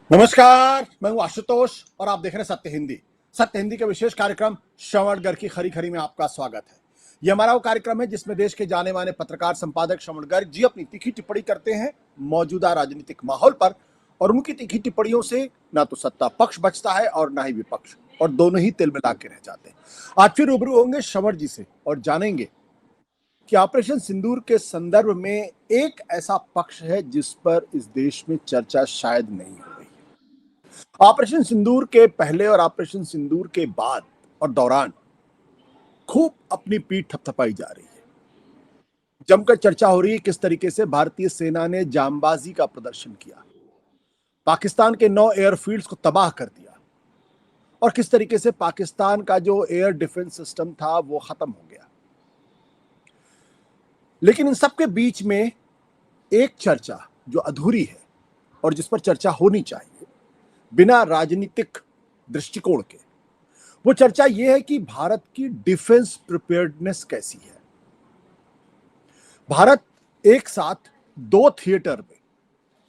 नमस्कार, मैं हूं आशुतोष और आप देख रहे हैं सत्य हिंदी। सत्य हिंदी के विशेष कार्यक्रम श्रवणगढ़ की खरी खरी में आपका स्वागत है। यह हमारा वो कार्यक्रम है जिसमें देश के जाने माने पत्रकार संपादक श्रवणगढ़ जी अपनी तीखी टिप्पणी करते हैं मौजूदा राजनीतिक माहौल पर, और उनकी तीखी टिप्पणियों से ना तो सत्ता पक्ष बचता है और ना ही विपक्ष, और दोनों ही तिल मिला के रह जाते हैं। आज फिर रूबरू होंगे श्रवण जी से और जानेंगे कि ऑपरेशन सिंदूर के संदर्भ में एक ऐसा पक्ष है जिस पर इस देश में चर्चा शायद नहीं हो रही। ऑपरेशन सिंदूर के पहले और ऑपरेशन सिंदूर के बाद और दौरान खूब अपनी पीठ थपथपाई जा रही है। जमकर चर्चा हो रही है किस तरीके से भारतीय सेना ने जांबाजी का प्रदर्शन किया, पाकिस्तान के 9 एयरफील्ड्स को तबाह कर दिया, और किस तरीके से पाकिस्तान का जो एयर डिफेंस सिस्टम था वो खत्म हो गया। लेकिन इन सब के बीच में एक चर्चा जो अधूरी है और जिस पर चर्चा होनी चाहिए बिना राजनीतिक दृष्टिकोण के, वो चर्चा यह है कि भारत की डिफेंस प्रिपेयर्डनेस कैसी है। भारत एक साथ 2 थिएटर में,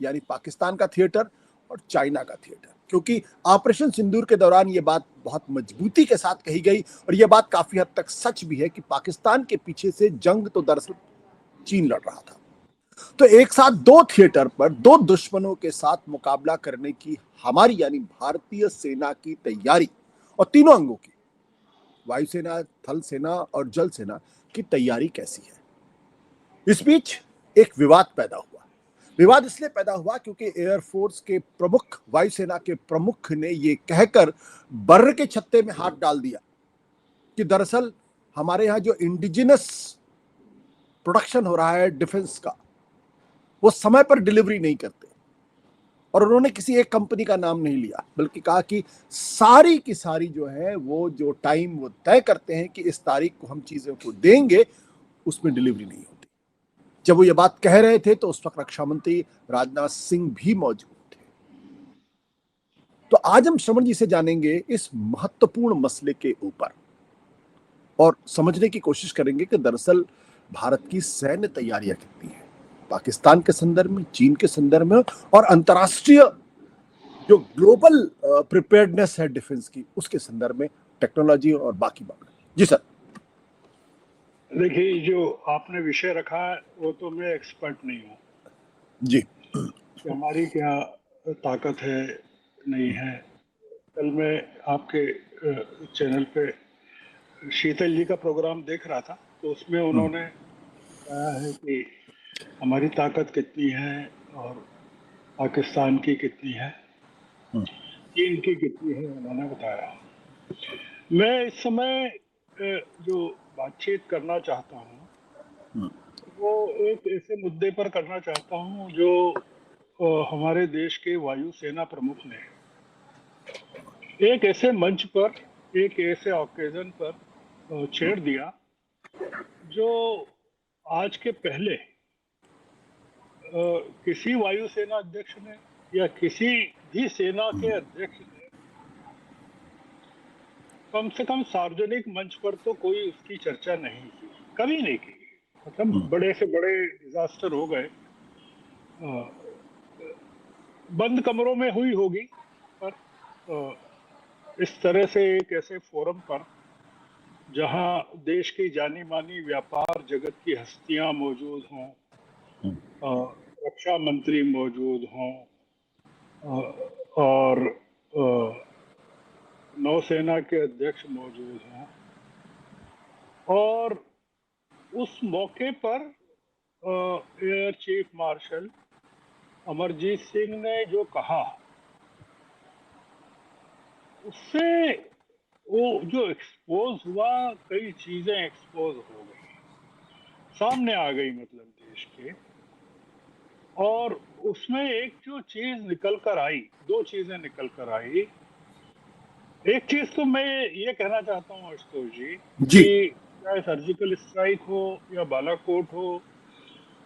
यानी पाकिस्तान का थिएटर और चाइना का थिएटर, क्योंकि ऑपरेशन सिंदूर के दौरान यह बात बहुत मजबूती के साथ कही गई और यह बात काफी हद तक सच भी है कि पाकिस्तान के पीछे से जंग तो दरअसल चीन लड़ रहा था। तो एक साथ 2 थिएटर पर 2 दुश्मनों के साथ मुकाबला करने की हमारी यानी भारतीय सेना की तैयारी और तीनों अंगों की, वायुसेना, थल सेना और जल सेना की तैयारी कैसी है। इस बीच एक विवाद पैदा हुआ। विवाद इसलिए पैदा हुआ क्योंकि एयरफोर्स के प्रमुख, वायुसेना के प्रमुख ने यह कहकर बर्र के छत्ते में हाथ डाल दिया कि दरअसल हमारे यहां जो इंडिजिनस प्रोडक्शन हो रहा है डिफेंस का, वो समय पर डिलीवरी नहीं करते। और उन्होंने किसी एक कंपनी का नाम नहीं लिया, बल्कि कहा कि सारी की सारी जो है वो जो टाइम वो तय करते हैं कि इस तारीख को हम चीजों को देंगे, उसमें डिलीवरी नहीं होती। जब वो ये बात कह रहे थे तो उस वक्त रक्षा मंत्री राजनाथ सिंह भी मौजूद थे। तो आज हम श्रवण जी से जानेंगे इस महत्वपूर्ण मसले के ऊपर और समझने की कोशिश करेंगे कि दरअसल भारत की सैन्य तैयारियां कितनी है, पाकिस्तान के संदर्भ में, चीन के संदर्भ में, और अंतर्राष्ट्रीय जो ग्लोबल प्रिपेयर्डनेस है डिफेंस की, उसके संदर्भ में, टेक्नोलॉजी और बाकी बात। जी सर। देखिए, जो आपने विषय रखा है वो तो मैं एक्सपर्ट नहीं हूँ जी। कि हमारी क्या ताकत है नहीं है। कल मैं आपके चैनल पे शीतल जी का प्रोग्राम देख रहा था, तो उसमें उन्होंने कहा है कि हमारी ताकत कितनी है और पाकिस्तान की कितनी है, चीन की कितनी है, उन्होंने बताया। मैं इस समय जो बातचीत करना चाहता हूँ वो एक ऐसे मुद्दे पर करना चाहता हूँ जो हमारे देश के वायुसेना प्रमुख ने एक ऐसे मंच पर, एक ऐसे ओकेजन पर छेड़ दिया जो आज के पहले किसी वायुसेना अध्यक्ष ने या किसी भी सेना के अध्यक्ष ने कम से कम सार्वजनिक मंच पर तो कोई उसकी चर्चा नहीं की, कभी नहीं की। मतलब बड़े से बड़े डिजास्टर हो गए, बंद कमरों में हुई होगी, पर इस तरह से एक ऐसे फोरम पर जहां देश की जानी मानी व्यापार जगत की हस्तियां मौजूद हों, रक्षा मंत्री मौजूद हों, और नौसेना के अध्यक्ष मौजूद हों, और उस मौके पर air chief marshal Amarjit Singh ने जो कहा, उससे वो जो एक्सपोज हुआ, कई चीजें एक्सपोज हो गई, सामने आ गई, मतलब देश के। और उसमें एक जो चीज निकल कर आई, 2 चीजें निकल कर आई। एक चीज तो मैं ये कहना चाहता हूँ आशुतोष जी जी। कि चाहे सर्जिकल स्ट्राइक हो या बालाकोट हो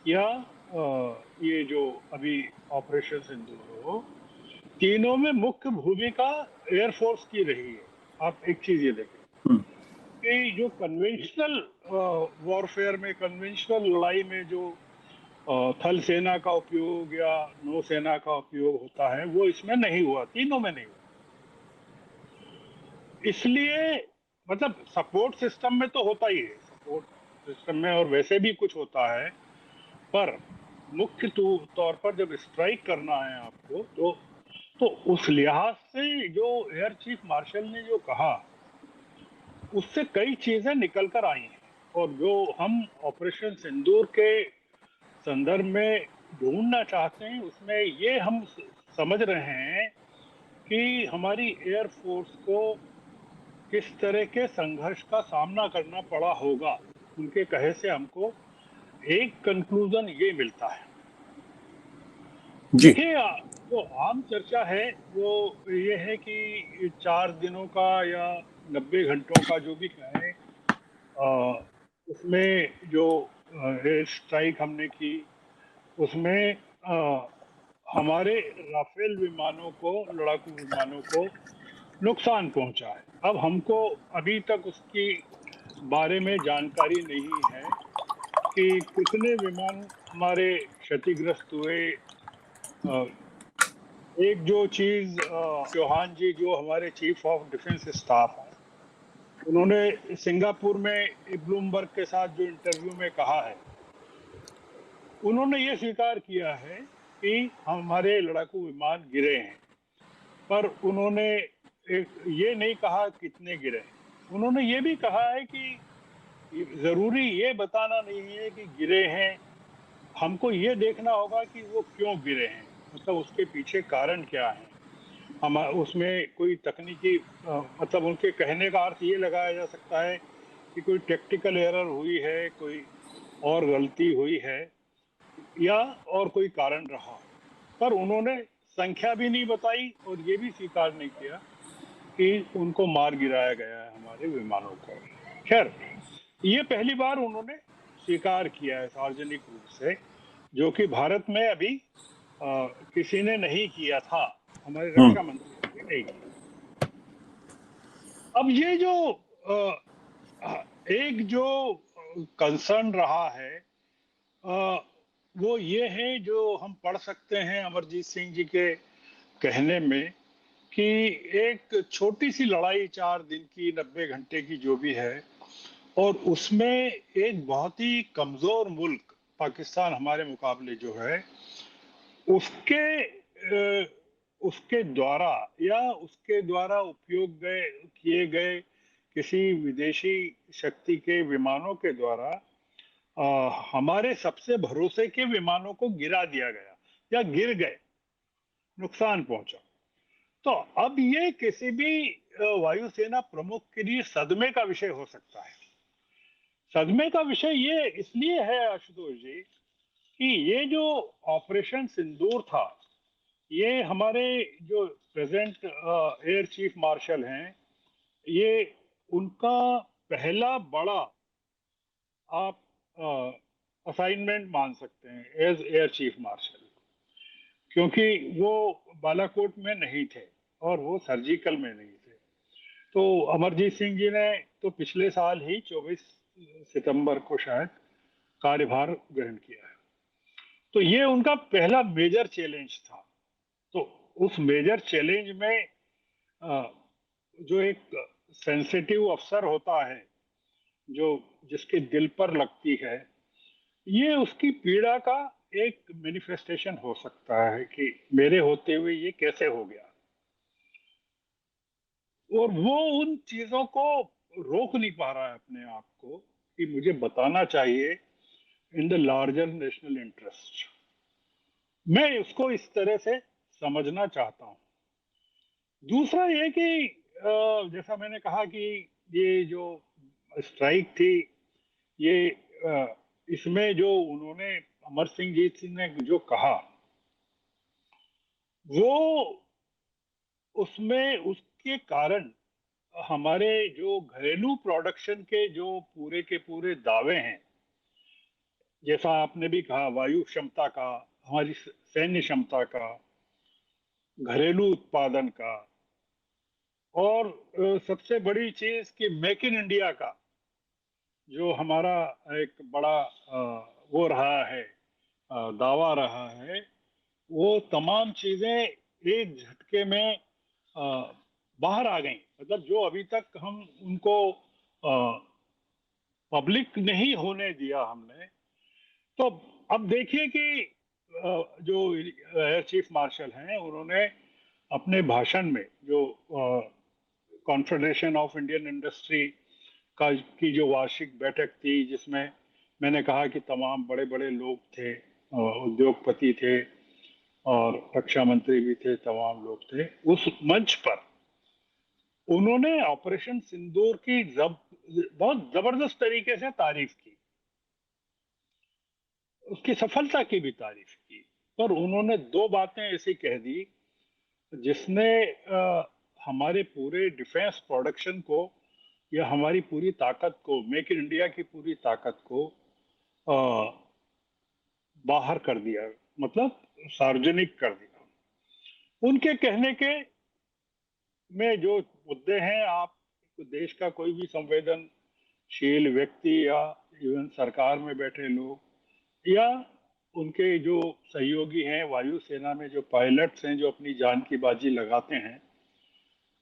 या ये जो अभी ऑपरेशन सिंदूर हो, तीनों में मुख्य भूमिका एयरफोर्स की रही है। आप एक चीज ये देखें कि जो कन्वेंशनल वॉरफेयर में, कन्वेंशनल लड़ाई में जो थल सेना का उपयोग या नौसेना का उपयोग होता है, वो इसमें नहीं हुआ, तीनों में नहीं हुआ। इसलिए मतलब सपोर्ट सिस्टम में तो होता ही है, सपोर्ट सिस्टम में और वैसे भी कुछ होता है, पर मुख्य तौर पर जब स्ट्राइक करना है आपको तो उस लिहाज से जो एयर चीफ मार्शल ने जो कहा, उससे कई चीजें निकल कर आई हैं। और जो हम ऑपरेशन सिंदूर के संदर्भ में ढूंढना चाहते हैं, उसमें ये हम समझ रहे हैं कि हमारी एयरफोर्स को किस तरह के संघर्ष का सामना करना पड़ा होगा। उनके कहे से हमको एक कंक्लूजन ये मिलता है। जी। देखिए, जो आम चर्चा है वो ये है कि 4 दिनों का या 90 घंटों का जो भी कहें, उसमें जो एयर स्ट्राइक हमने की, उसमें हमारे राफेल विमानों को, लड़ाकू विमानों को नुकसान पहुंचा है। अब हमको अभी तक उसकी बारे में जानकारी नहीं है कि कितने विमान हमारे क्षतिग्रस्त हुए। एक जो चीज चौहान जी, जो हमारे चीफ ऑफ डिफेंस स्टाफ हैं, उन्होंने सिंगापुर में ब्लूमबर्ग के साथ जो इंटरव्यू में कहा है, उन्होंने ये स्वीकार किया है कि हमारे लड़ाकू विमान गिरे हैं, पर उन्होंने ये नहीं कहा कितने गिरे हैं। उन्होंने ये भी कहा है कि जरूरी ये बताना नहीं है कि गिरे हैं, हमको ये देखना होगा कि वो क्यों गिरे हैं, मतलब उसके पीछे कारण क्या है। हम उसमें कोई तकनीकी मतलब उनके कहने का अर्थ ये लगाया जा सकता है कि कोई टेक्निकल एरर हुई है, कोई और गलती हुई है, या और कोई कारण रहा। पर उन्होंने संख्या भी नहीं बताई और ये भी स्वीकार नहीं किया कि उनको मार गिराया गया है हमारे विमानों को। खैर, ये पहली बार उन्होंने स्वीकार किया है सार्वजनिक रूप से, जो कि भारत में अभी किसी ने नहीं किया था, हमारे हम्म। रक्षा मंत्री ने भी नहीं किया। अब ये जो एक जो कंसर्न रहा है, वो ये है जो हम पढ़ सकते हैं अमरजीत सिंह जी के कहने में, कि एक छोटी सी लड़ाई 4 दिन की, 90 घंटे की जो भी है, और उसमें एक बहुत ही कमजोर मुल्क पाकिस्तान हमारे मुकाबले जो है, उसके उसके द्वारा या उसके द्वारा उपयोग किए गए किसी विदेशी शक्ति के विमानों के द्वारा हमारे सबसे भरोसे के विमानों को गिरा दिया गया या गिर गए, नुकसान पहुंचा। तो अब ये किसी भी वायुसेना प्रमुख के लिए सदमे का विषय हो सकता है। सदमे का विषय ये इसलिए है आशुतोष जी, कि ये जो ऑपरेशन सिंदूर था, ये हमारे जो प्रेजेंट एयर चीफ मार्शल हैं, ये उनका पहला बड़ा आप असाइनमेंट मान सकते हैं एज एयर चीफ मार्शल, क्योंकि वो बालाकोट में नहीं थे और वो सर्जिकल में नहीं थे। तो अमरजीत सिंह जी ने तो पिछले साल ही 24 सितंबर को शायद कार्यभार ग्रहण किया है। तो ये उनका पहला मेजर चैलेंज था। तो उस मेजर चैलेंज में जो एक सेंसिटिव अफसर होता है, जो जिसके दिल पर लगती है, ये उसकी पीड़ा का एक मैनिफेस्टेशन हो सकता है कि मेरे होते हुए ये कैसे हो गया। और वो उन चीजों को रोक नहीं पा रहा है अपने आप को, कि मुझे बताना चाहिए in the larger national interest. मैं इसको इस तरह से समझना चाहता हूँ। दूसरा ये कि जैसा मैंने कहा कि ये जो स्ट्राइक थी, ये इसमें जो उन्होंने अमर सिंह जी ने जो कहा, वो उसमें उसके कारण हमारे जो घरेलू प्रोडक्शन के जो पूरे के पूरे दावे हैं, जैसा आपने भी कहा, वायु क्षमता का, हमारी सैन्य क्षमता का, घरेलू उत्पादन का, और सबसे बड़ी चीज कि मेक इन इंडिया का जो हमारा एक बड़ा वो रहा है दावा रहा है, वो तमाम चीजें एक झटके में अ, बाहर आ गई। मतलब जो अभी तक हम उनको पब्लिक नहीं होने दिया हमने, तो अब देखिए कि जो एयर चीफ मार्शल हैं, उन्होंने अपने भाषण में जो कॉन्फेडरेशन ऑफ इंडियन इंडस्ट्री का की जो वार्षिक बैठक थी, जिसमें मैंने कहा कि तमाम बड़े बड़े लोग थे, उद्योगपति थे और रक्षा मंत्री भी थे, तमाम लोग थे उस मंच पर, उन्होंने ऑपरेशन सिंदूर की बहुत जबरदस्त तरीके से तारीफ की, उसकी सफलता की भी तारीफ की। पर उन्होंने दो बातें ऐसी कह दी जिसने हमारे पूरे डिफेंस प्रोडक्शन को या हमारी पूरी ताकत को, मेक इन इंडिया की पूरी ताकत को अ, बाहर कर दिया, मतलब सार्वजनिक कर दिया। उनके कहने के में जो मुद्दे हैं, आप देश का कोई भी संवेदनशील व्यक्ति या इवन सरकार में बैठे लोग या उनके जो सहयोगी हैं, वायुसेना में जो पायलट्स हैं जो अपनी जान की बाजी लगाते हैं,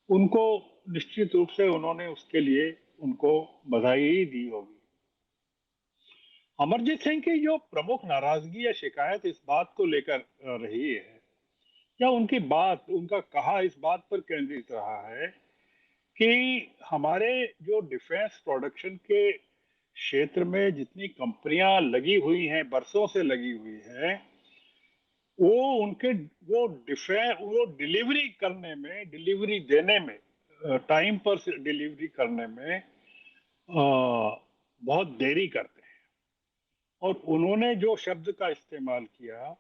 उनको निश्चित रूप से उन्होंने उसके लिए उनको बधाई ही दी होगी। अमरजीत सिंह की जो प्रमुख नाराजगी या शिकायत इस बात को लेकर रही है, या उनकी बात, उनका कहा इस बात पर केंद्रित रहा है कि हमारे जो डिफेंस प्रोडक्शन के क्षेत्र में जितनी कंपनियां लगी हुई हैं, बरसों से लगी हुई हैं, वो उनके वो डिलीवरी करने में, डिलीवरी देने में, टाइम पर डिलीवरी करने में बहुत देरी करते हैं। और उन्होंने जो शब्द का इस्तेमाल किया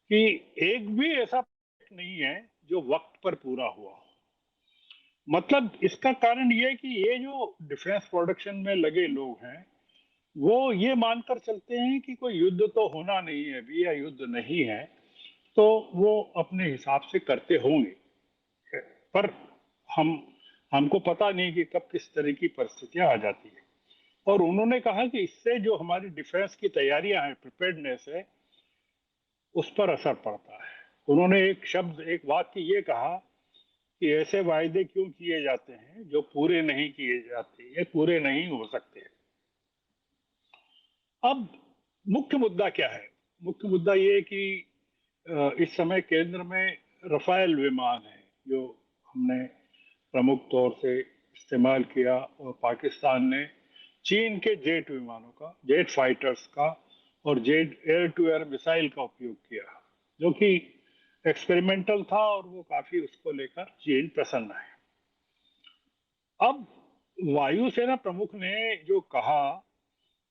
कि एक भी ऐसा प्रोजेक्ट नहीं है जो वक्त पर पूरा हुआ हो। मतलब इसका कारण ये है कि ये जो डिफेंस प्रोडक्शन में लगे लोग हैं, वो ये मानकर चलते हैं कि कोई युद्ध तो होना नहीं है अभी, या युद्ध नहीं है, तो वो अपने हिसाब से करते होंगे। पर हम हमको पता नहीं कि कब किस तरह की परिस्थितियां आ जाती है। और उन्होंने कहा कि इससे जो हमारी डिफेंस की तैयारियां हैं, प्रिपेयर्डनेस है, उस पर असर पड़ता है। उन्होंने एक शब्द, एक वाक्य ये कहा कि ऐसे वायदे क्यों किए जाते हैं जो पूरे नहीं किए जाते, ये पूरे नहीं हो सकते। अब मुख्य मुद्दा क्या है? मुख्य मुद्दा ये है कि इस समय केंद्र में रफाल विमान है जो हमने प्रमुख तौर से इस्तेमाल किया, और पाकिस्तान ने चीन के जेट विमानों का, जेट फाइटर्स का और jet air to air missile का उपयोग किया, जो कि एक्सपेरिमेंटल था और वो काफी उसको लेकर चीन प्रसन्न है। अब वायुसेना प्रमुख ने जो कहा,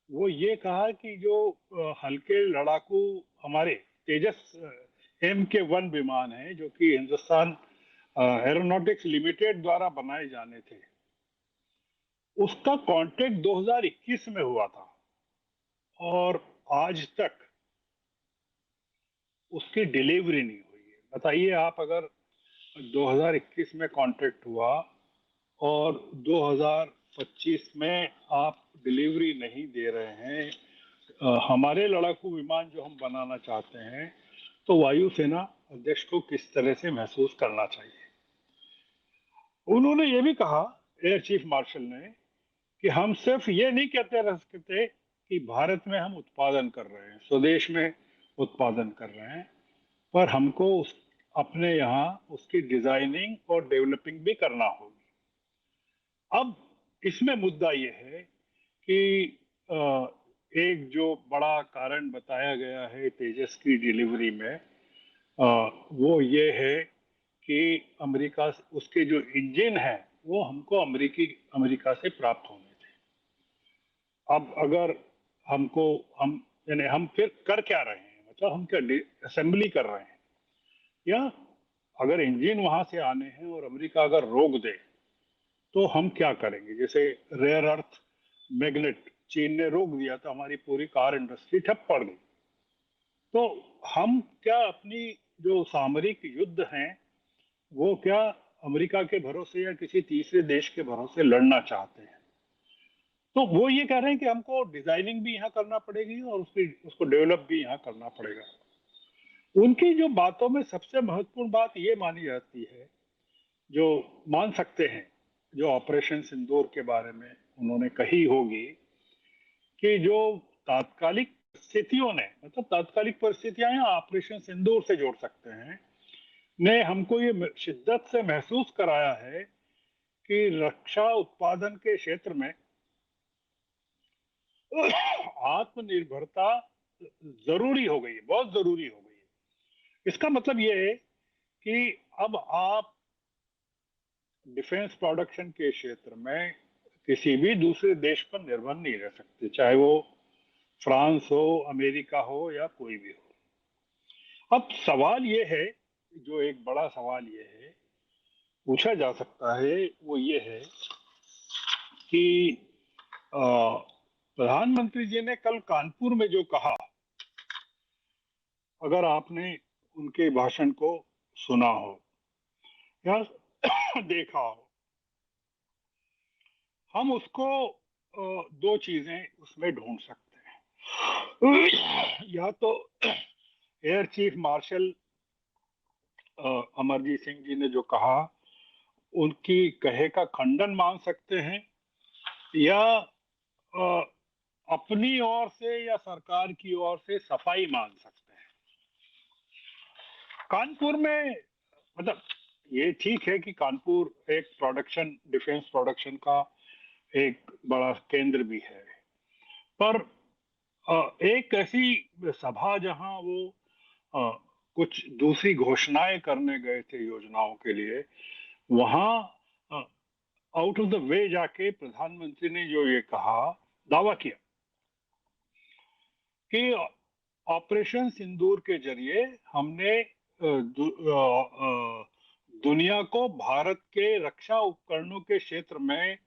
वो ये कहा कि जो हल्के लड़ाकू हमारे तेजस MK1 विमान है, जो कि हिंदुस्तान एरोनॉटिक्स लिमिटेड द्वारा बनाए जाने थे, उसका कॉन्ट्रैक्ट 2021 में हुआ था और आज तक उसकी डिलीवरी नहीं हुई है। बताइए आप, अगर 2021 में कॉन्ट्रैक्ट हुआ और 2025 में आप डिलीवरी नहीं दे रहे हैं हमारे लड़ाकू विमान जो हम बनाना चाहते हैं, तो वायुसेना अध्यक्ष को किस तरह से महसूस करना चाहिए। उन्होंने ये भी कहा, एयर चीफ मार्शल ने, कि हम सिर्फ ये नहीं कहते रह सकते कि भारत में हम उत्पादन कर रहे हैं, स्वदेश में उत्पादन कर रहे हैं, पर हमको अपने यहाँ उसकी डिजाइनिंग और डेवलपिंग भी करना होगी। अब इसमें मुद्दा ये है कि अ, एक जो बड़ा कारण बताया गया है तेजस की डिलीवरी में, वो ये है कि अमेरिका, उसके जो इंजन है वो हमको अमेरिका से प्राप्त होने थे। अब अगर हमको, हम यानी हम फिर कर क्या रहे हैं, मतलब हम क्या असेंबली कर रहे हैं, या अगर इंजन वहां से आने हैं और अमेरिका अगर रोक दे तो हम क्या करेंगे? जैसे रेयर अर्थ मैग्नेट चीन ने रोक दिया तो हमारी पूरी कार इंडस्ट्री ठप पड़ गई। तो हम क्या अपनी जो सामरिक युद्ध हैं, वो क्या अमेरिका के भरोसे या किसी तीसरे देश के भरोसे लड़ना चाहते हैं? तो वो ये कह रहे हैं कि हमको डिजाइनिंग भी यहाँ करना पड़ेगी और उसको डेवलप भी यहाँ करना पड़ेगा। उनकी जो बातों में सबसे महत्वपूर्ण बात ये मानी जाती है, जो मान सकते हैं, जो ऑपरेशन सिंदूर के बारे में उन्होंने कही होगी, कि जो तात्कालिक स्थितियों ने, मतलब तात्कालिक परिस्थितियां हैं ऑपरेशन सिंदूर से जोड़ सकते हैं, ने हमको ये शिद्दत से महसूस कराया है कि रक्षा उत्पादन के क्षेत्र में आत्मनिर्भरता जरूरी हो गई है, बहुत जरूरी हो गई है। इसका मतलब ये है कि अब आप डिफेंस प्रोडक्शन के क्षेत्र में किसी भी दूसरे देश पर निर्भर नहीं रह सकते, चाहे वो फ्रांस हो, अमेरिका हो या कोई भी हो। अब सवाल ये है, जो एक बड़ा सवाल ये है, पूछा जा सकता है, वो ये है कि प्रधानमंत्री जी ने कल कानपुर में जो कहा, अगर आपने उनके भाषण को सुना हो या देखा हो, हम उसको दो चीजें उसमें ढूंढ सकते हैं। या तो air chief marshal Amarjit Singh ji ने जो कहा, उनकी कहे का खंडन मान सकते हैं, या अ, अपनी ओर से या सरकार की ओर से सफाई मान सकते हैं। कानपुर में, मतलब ये ठीक है कि कानपुर एक प्रोडक्शन, डिफेंस प्रोडक्शन का एक बड़ा केंद्र भी है, पर एक ऐसी सभा जहां वो अ, कुछ दूसरी घोषणाएं करने गए थे योजनाओं के लिए, वहां आउट ऑफ द वे जाके प्रधानमंत्री ने जो ये कहा, दावा किया कि ऑपरेशन सिंदूर के जरिए हमने दुनिया को भारत के रक्षा उपकरणों के क्षेत्र में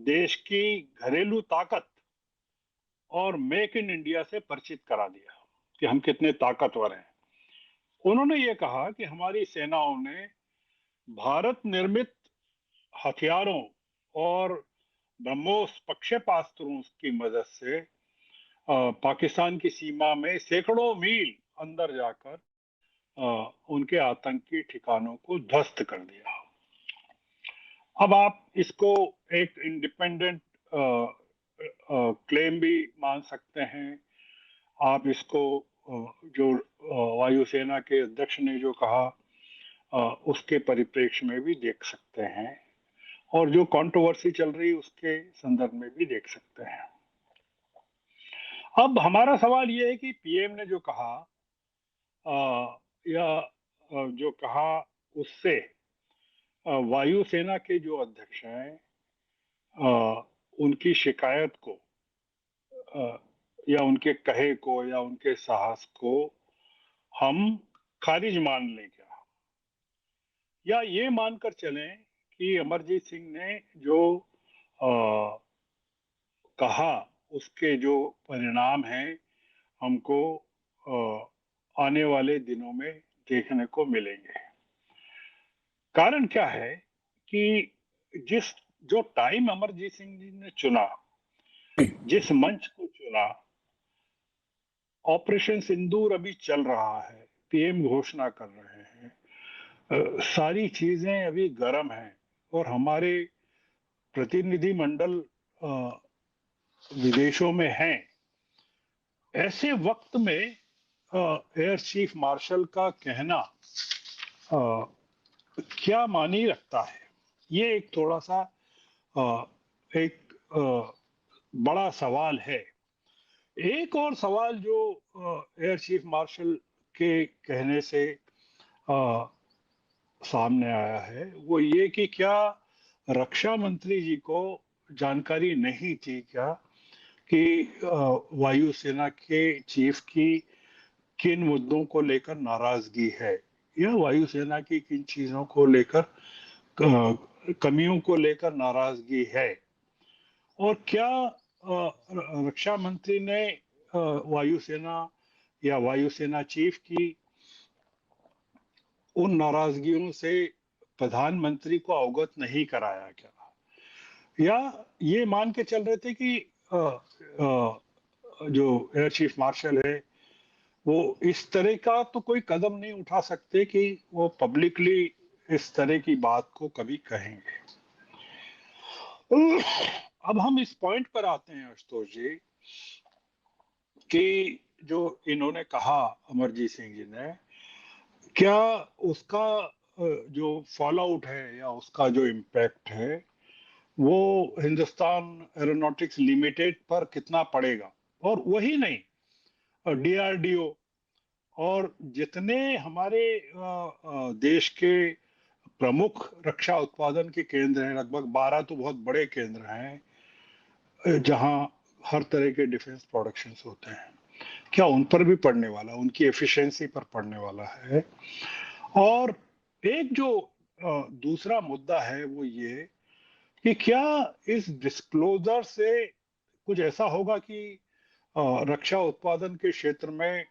देश की घरेलू ताकत और मेक इन इंडिया से परिचित करा दिया कि हम कितने ताकतवर हैं। उन्होंने ये कहा कि हमारी सेनाओं ने भारत निर्मित हथियारों और ब्रह्मोस प्रक्षेपास्त्रों की मदद से पाकिस्तान की सीमा में सैकड़ों मील अंदर जाकर उनके आतंकी ठिकानों को ध्वस्त कर दिया। अब आप इसको एक इंडिपेंडेंट क्लेम भी मान सकते हैं, आप इसको जो वायुसेना के अध्यक्ष ने जो कहा उसके परिप्रेक्ष्य में भी देख सकते हैं, और जो कंट्रोवर्सी चल रही उसके संदर्भ में भी देख सकते हैं। अब हमारा सवाल ये है कि पीएम ने जो कहा, या जो कहा, उससे वायुसेना के जो अध्यक्ष हैं उनकी शिकायत को या उनके कहे को या उनके साहस को हम खारिज मान लें क्या, या ये मानकर चलें कि अमरजीत सिंह ने जो कहा उसके जो परिणाम हैं हमको आने वाले दिनों में देखने को मिलेंगे। कारण क्या है कि जिस जो टाइम अमरजीत सिंह जी ने चुना, जिस मंच को चुना, ऑपरेशन सिंदूर अभी चल रहा है, पीएम घोषणा कर रहे हैं, सारी चीजें अभी गर्म हैं, और हमारे प्रतिनिधि मंडल विदेशों में हैं। ऐसे वक्त में एयर चीफ मार्शल का कहना क्या मानी रखता है, ये एक थोड़ा सा एक बड़ा सवाल है। एक और सवाल जो एयर चीफ मार्शल के कहने से सामने आया है, वो ये कि क्या रक्षा मंत्री जी को जानकारी नहीं थी क्या कि वायुसेना के चीफ की किन मुद्दों को लेकर नाराजगी है, या वायुसेना की किन चीजों को लेकर, कमियों को लेकर नाराजगी है, और क्या रक्षा मंत्री ने वायुसेना या वायुसेना चीफ की उन नाराजगियों से प्रधानमंत्री को अवगत नहीं कराया क्या। या ये मान के चल रहे थे कि जो एयर चीफ मार्शल है वो इस तरह का तो कोई कदम नहीं उठा सकते कि वो पब्लिकली इस तरह की बात को कभी कहेंगे। अब हम इस पॉइंट पर आते हैं आशुतोष जी कि जो इन्होंने कहा अमरजीत सिंह जी ने, क्या उसका जो फॉल आउट है या उसका जो इम्पैक्ट है वो हिंदुस्तान एरोनॉटिक्स लिमिटेड पर कितना पड़ेगा। और वही नहीं, डीआरडीओ और जितने हमारे देश के प्रमुख रक्षा उत्पादन के केंद्र हैं, लगभग 12 तो बहुत बड़े केंद्र हैं जहां हर तरह के डिफेंस प्रोडक्शंस होते हैं, क्या उन पर भी पड़ने वाला, उनकी एफिशिएंसी पर पड़ने वाला है। और एक जो दूसरा मुद्दा है वो ये कि क्या इस डिस्क्लोजर से कुछ ऐसा होगा कि रक्षा उत्पादन के क्षेत्र में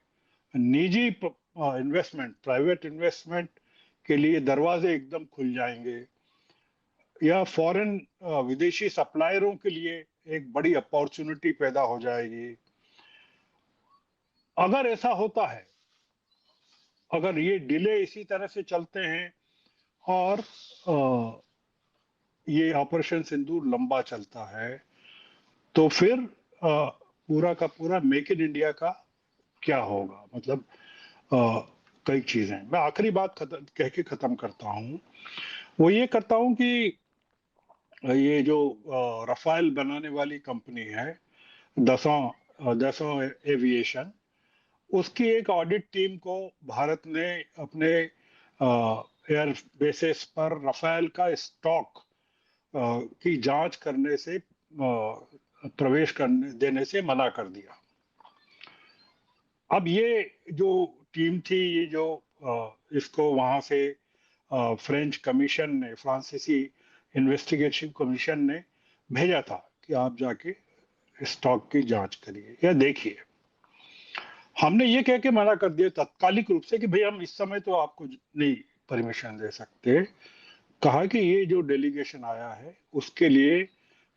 निजी इन्वेस्टमेंट, प्राइवेट इन्वेस्टमेंट के लिए दरवाजे एकदम खुल जाएंगे, या फॉरेन विदेशी सप्लायरों के लिए एक बड़ी अपॉर्चुनिटी पैदा हो जाएगी। अगर ऐसा होता है, अगर ये डिले इसी तरह से चलते हैं और ये ऑपरेशन सिंदूर लंबा चलता है, तो फिर पूरा का पूरा मेक इन इंडिया का क्या होगा। मतलब कई चीजें, मैं आखिरी बात कह के खत्म करता हूं, वो ये करता हूं कि ये जो रफाल बनाने वाली कंपनी है, दसों एविएशन, उसकी एक ऑडिट टीम को भारत ने अपने एयर बेसिस पर रफाल का स्टॉक की जांच करने से, प्रवेश करने देने से मना कर दिया। अब ये जो टीम थी, ये जो इसको वहां से फ्रेंच कमीशन ने, फ्रांसीसी इन्वेस्टिगेशन कमीशन ने भेजा था कि आप जाके स्टॉक की जांच करिए या देखिए। हमने ये कह के मना कर दिया तात्कालिक रूप से कि भाई हम इस समय तो आपको नहीं परमिशन दे सकते। कहा कि ये जो डेलीगेशन आया है उसके लिए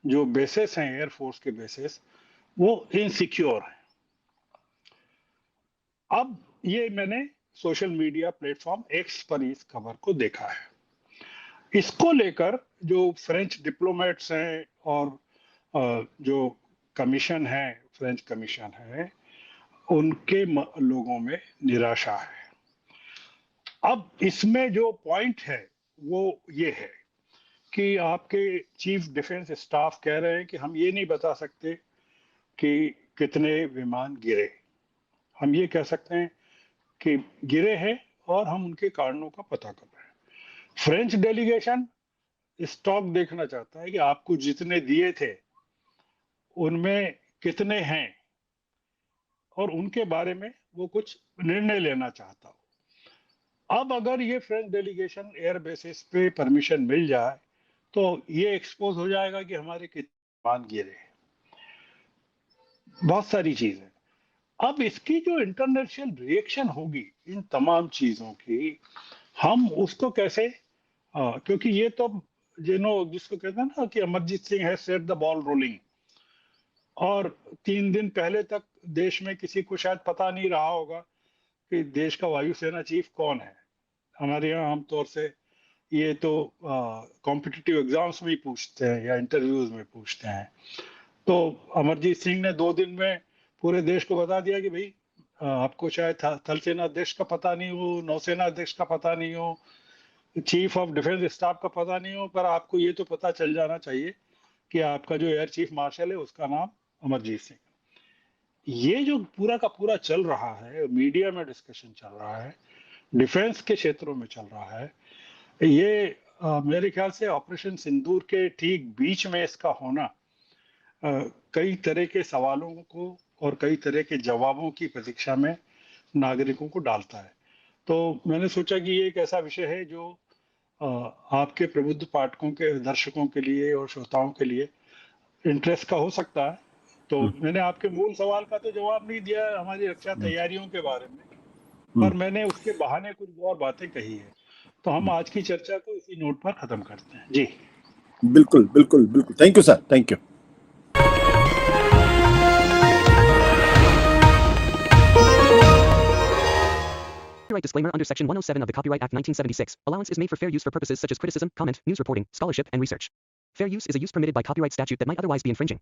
जो बेसेस हैं, एयरफोर्स के बेसेस, वो इनसिक्योर हैं। अब ये मैंने सोशल मीडिया प्लेटफॉर्म एक्स पर इस खबर को देखा है। इसको लेकर जो फ्रेंच डिप्लोमेट्स हैं और जो कमीशन है, फ्रेंच कमीशन है, उनके लोगों में निराशा है। अब इसमें जो पॉइंट है वो ये है कि आपके चीफ डिफेंस स्टाफ कह रहे हैं कि हम ये नहीं बता सकते कि कितने विमान गिरे, हम ये कह सकते हैं कि गिरे हैं और हम उनके कारणों का पता कर रहे हैं। फ्रेंच डेलीगेशन स्टॉक देखना चाहता है कि आपको जितने दिए थे उनमें कितने हैं और उनके बारे में वो कुछ निर्णय लेना चाहता हो। अब अगर ये फ्रेंच डेलीगेशन एयर बेसिस पे परमिशन मिल जाए तो ये एक्सपोज हो जाएगा कि हमारे कितने विमान गिरे, बहुत सारी चीजें। अब इसकी जो इंटरनेशनल रिएक्शन होगी इन तमाम चीजों की, हम उसको कैसे, क्योंकि ये तो जिसको कहते हैं ना कि अमरजीत सिंह है सेट द बॉल रोलिंग, और 3 दिन पहले तक देश में किसी को शायद पता नहीं रहा होगा कि देश का वायुसेना चीफ कौन है। हमारे यहाँ आमतौर से ये तो कॉम्पिटिटिव एग्जाम्स में ही पूछते हैं या इंटरव्यूज में पूछते हैं। तो अमरजीत सिंह ने 2 दिन में पूरे देश को बता दिया कि भाई आपको शायद थल सेना अध्यक्ष का पता नहीं हो, नौसेना अध्यक्ष का पता नहीं हो, चीफ ऑफ डिफेंस स्टाफ का पता नहीं हो, पर आपको ये तो पता चल जाना चाहिए कि आपका जो एयर चीफ मार्शल है उसका नाम अमरजीत सिंह। ये जो पूरा का पूरा चल रहा है, मीडिया में डिस्कशन चल रहा है, डिफेंस के क्षेत्रों में चल रहा है, ये मेरे ख्याल से ऑपरेशन सिंदूर के ठीक बीच में इसका होना कई तरह के सवालों को और कई तरह के जवाबों की प्रतीक्षा में नागरिकों को डालता है। तो मैंने सोचा कि ये एक ऐसा विषय है जो आपके प्रबुद्ध पाठकों के, दर्शकों के लिए और श्रोताओं के लिए इंटरेस्ट का हो सकता है। तो मैंने आपके मूल सवाल का तो जवाब नहीं दिया हमारी रक्षा तैयारियों के बारे में, पर मैंने उसके बहाने कुछ और बातें कही है। तो हम आज की चर्चा को इसी नोट पर खत्म करते हैं। जी। बिल्कुल बिल्कुल बिल्कुल, thank you sir, thank you. Copyright disclaimer under Section 107 of the Copyright Act 1976. Allowance is made for fair use for purposes such as criticism, comment, news reporting, scholarship, and research. Fair use is a use permitted by copyright statute that might otherwise be infringing.